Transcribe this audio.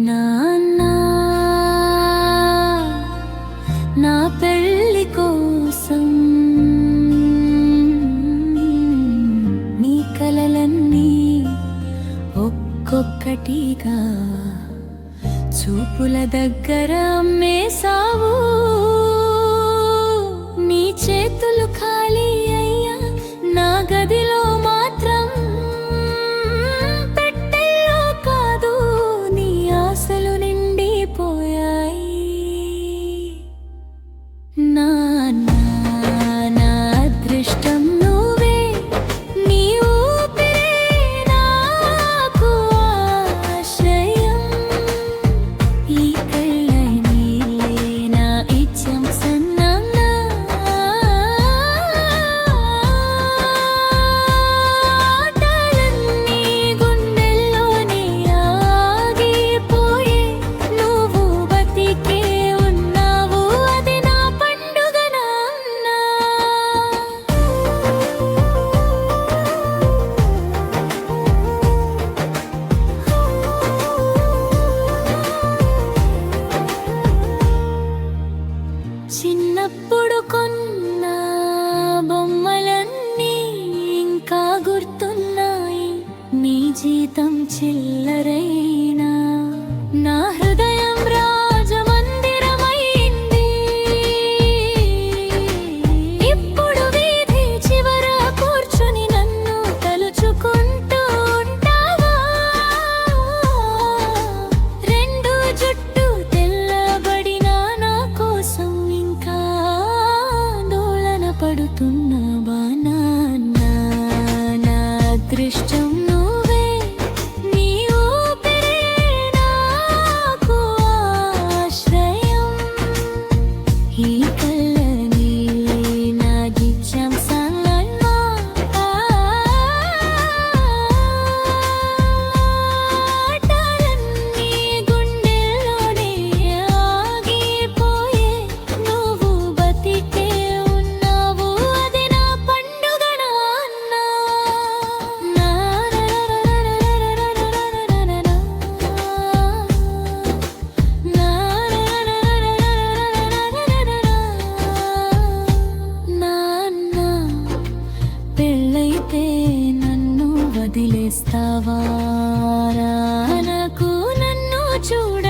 నాన్నా నా పెళ్లి కోసం నీ కలలన్నీ ఒక్కొక్కటిగా చూపుల దగ్గర అమ్మేశావు. నీ చేతులు ఖాళీ అయ్యా, నా గదిలో మాత్రం పెట్టెల్లో కాదు నీ ఆశలు నిండిపోయాయి. నాన్నా నా అదృష్టం నువ్వే, నీ ఊపిరే నాకు ఆశ్రయం. ఈ కళ్ళ నీలే నా ఇచ్చం సన్నన్నా, ఆటలన్నీ గుండెల్లోనే ఆగిపోయే, నువ్వు బతికే ఉన్నావు అది నా పండుగ నాన్నా. చిన్నప్పుడు కొన్న బొమ్మలన్నీ ఇంకా గుర్తున్నాయి. నీ జీతం చిల్లరైనా నా హృదయం రాజమందిరమైంది. ఇప్పుడు వీధి చివర కూర్చుని నన్ను తలుచుకుంటూ ఉంటావా? రెండు జుట్టు తెల్లబడిన నా కోసం ఇంకా ఆందోళన పడుతున్నావా? నాన్నా నా అదృష్టం నువ్వే, నీ ఊపిరే నాకు ఆశ్రయం. ఈ కళ్ళ నీలే నా గిచ్చం సన్నన్నా, ఆటలన్నీ గుండెల్లోనే ఆగిపోయే, నువ్వు బతికే ఉన్నావు అది నా పండుగ నాన్నా. నాన్నా పెళ్ళైతే నన్ను వదిలేస్తావా? నాకు నన్ను చూడ